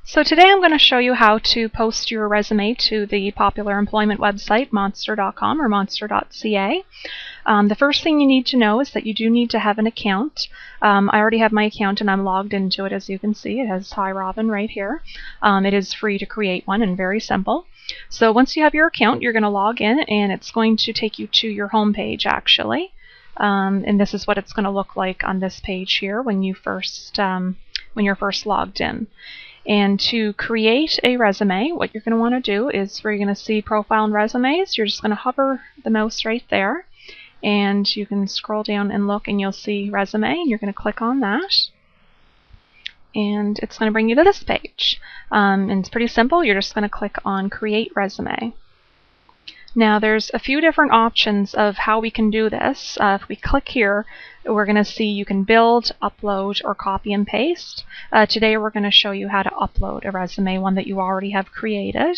So today I'm going to show you how to post your resume to the popular employment website monster.com or monster.ca. The first thing you need to know is that you do need to have an account. I already have my account and I'm logged into it. As you can see, it has Hi Robin right here. It is free to create one and very simple. So once you have your account, you're going to log in and it's going to take you to your home page actually. And this is what it's going to look like on this page here when you're first logged in. And to create a resume, what you're going to want to do is where you're going to see Profile and Resumes, you're just going to hover the mouse right there, and you can scroll down and look and you'll see Resume, and you're going to click on that. And it's going to bring you to this page. And it's pretty simple. You're just going to click on Create Resume. Now there's a few different options of how we can do this. If we click here, we're going to see you can build, upload, or copy and paste. Today we're going to show you how to upload a resume, one that you already have created.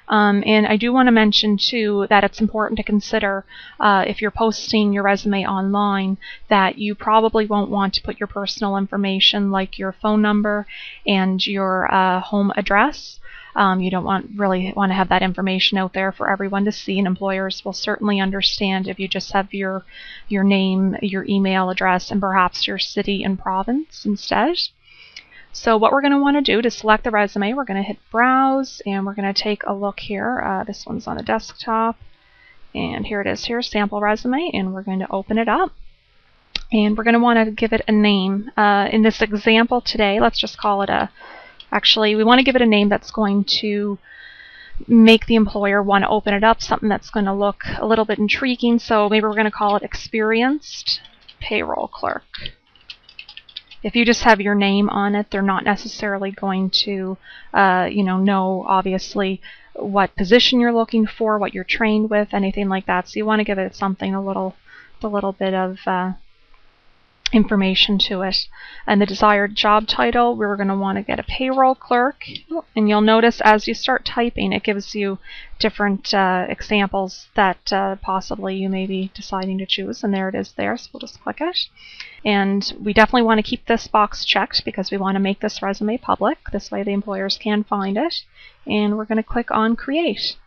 And I do want to mention too that it's important to consider if you're posting your resume online that you probably won't want to put your personal information like your phone number and your home address. You don't really want to have that information out there for everyone to see, and employers will certainly understand if you just have your name, your email address, and perhaps your city and province instead. So what we're going to want to do to select the resume, we're going to hit Browse, and we're going to take a look here. This one's on the desktop, and here it is here, Sample Resume, and we're going to open it up. And we're going to want to give it a name. In this example today, let's just call it Actually, we want to give it a name that's going to make the employer want to open it up, something that's going to look a little bit intriguing. So maybe we're going to call it Experienced Payroll Clerk. If you just have your name on it, they're not necessarily going to know obviously what position you're looking for, what you're trained with, anything like that. So you want to give it something a little bit of information to it. And the desired job title, we're going to want to get a payroll clerk, and you'll notice as you start typing it gives you different examples that possibly you may be deciding to choose, and there it is there, so we'll just click it. And we definitely want to keep this box checked because we want to make this resume public, this way the employers can find it. And we're going to click on Create,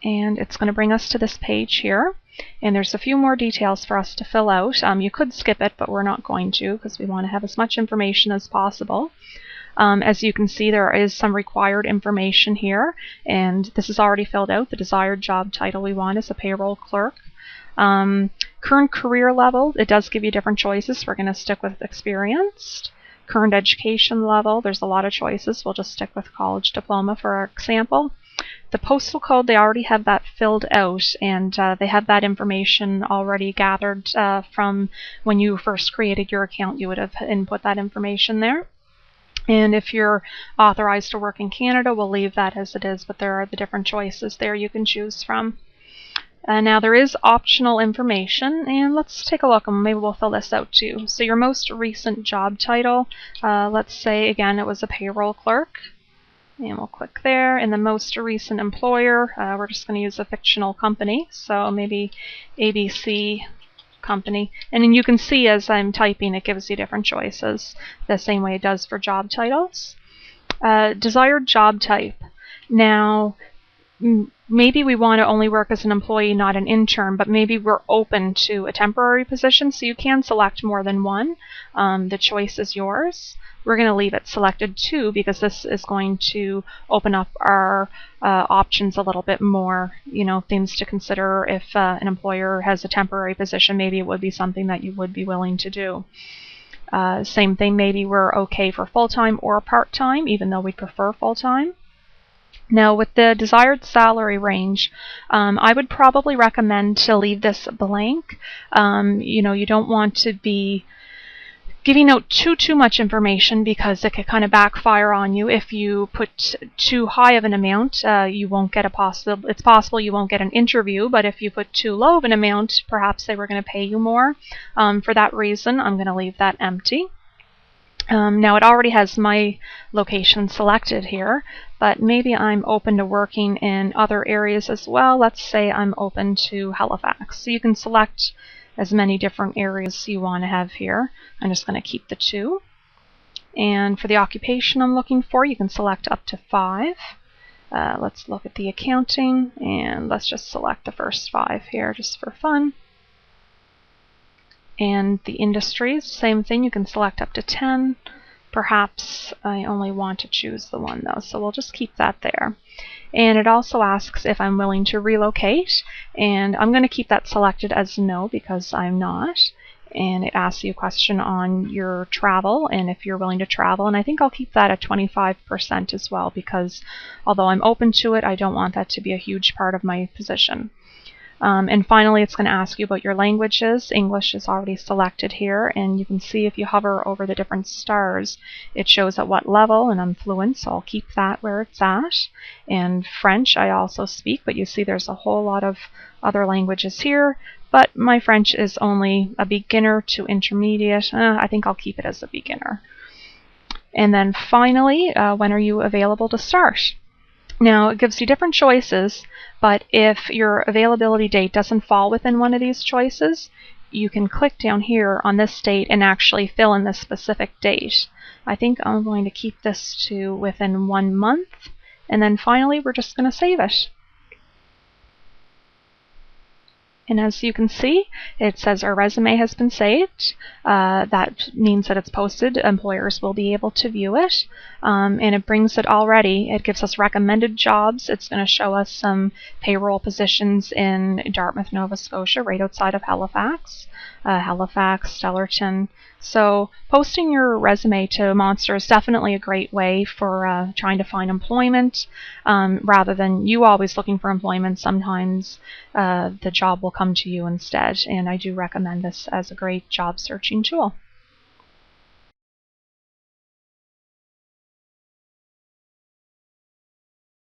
and it's going to bring us to this page here. And there's a few more details for us to fill out. You could skip it, but we're not going to because we want to have as much information as possible. As you can see, there is some required information here, and this is already filled out. The desired job title we want is a payroll clerk. Current career level, it does give you different choices. We're going to stick with experienced. Current education level, there's a lot of choices. We'll just stick with college diploma for our example. The postal code, they already have that filled out, and they have that information already gathered from when you first created your account. You would have input that information there. And if you're authorized to work in Canada, we'll leave that as it is, but there are the different choices there you can choose from. Now there is optional information, and let's take a look and maybe we'll fill this out too. So your most recent job title, let's say again it was a payroll clerk. And we'll click there. And the most recent employer, we're just going to use a fictional company, so maybe ABC company. And then you can see as I'm typing it gives you different choices, the same way it does for job titles. Desired job type. Now maybe we want to only work as an employee, not an intern, but maybe we're open to a temporary position, so you can select more than one. The choice is yours. We're going to leave it selected too because this is going to open up our options a little bit more, things to consider. If an employer has a temporary position, maybe it would be something that you would be willing to do. Same thing, maybe we're okay for full-time or part-time, even though we prefer full-time. Now with the desired salary range, I would probably recommend to leave this blank. You don't want to be giving out too much information because it could kind of backfire on you. If you put too high of an amount, you won't get it's possible you won't get an interview, but if you put too low of an amount, perhaps they were going to pay you more. For that reason, I'm going to leave that empty. Now it already has my location selected here, but maybe I'm open to working in other areas as well. Let's say I'm open to Halifax. So you can select as many different areas you want to have here. I'm just going to keep the 2. And for the occupation I'm looking for, you can select up to 5. Let's look at the accounting, and let's just select the first 5 here just for fun. And the industries, same thing, you can select up to 10. Perhaps I only want to choose the one though, so we'll just keep that there. And it also asks if I'm willing to relocate, and I'm going to keep that selected as no because I'm not. And it asks you a question on your travel and if you're willing to travel, and I think I'll keep that at 25% as well, because although I'm open to it, I don't want that to be a huge part of my position. And finally, it's going to ask you about your languages. English is already selected here, and you can see if you hover over the different stars, it shows at what level, and I'm fluent, so I'll keep that where it's at. And French I also speak, but you see there's a whole lot of other languages here, but my French is only a beginner to intermediate. I think I'll keep it as a beginner. And then finally, when are you available to start? Now, it gives you different choices, but if your availability date doesn't fall within one of these choices, you can click down here on this date and actually fill in the specific date. I think I'm going to keep this to within 1 month, and then finally we're just going to save it. And as you can see, it says our resume has been saved. That means that it's posted. Employers will be able to view it. And it brings it already. It gives us recommended jobs. It's going to show us some payroll positions in Dartmouth, Nova Scotia, right outside of Halifax. Halifax, Stellarton. So posting your resume to Monster is definitely a great way for trying to find employment. Rather than you always looking for employment, sometimes the job will come to you instead. And I do recommend this as a great job searching tool.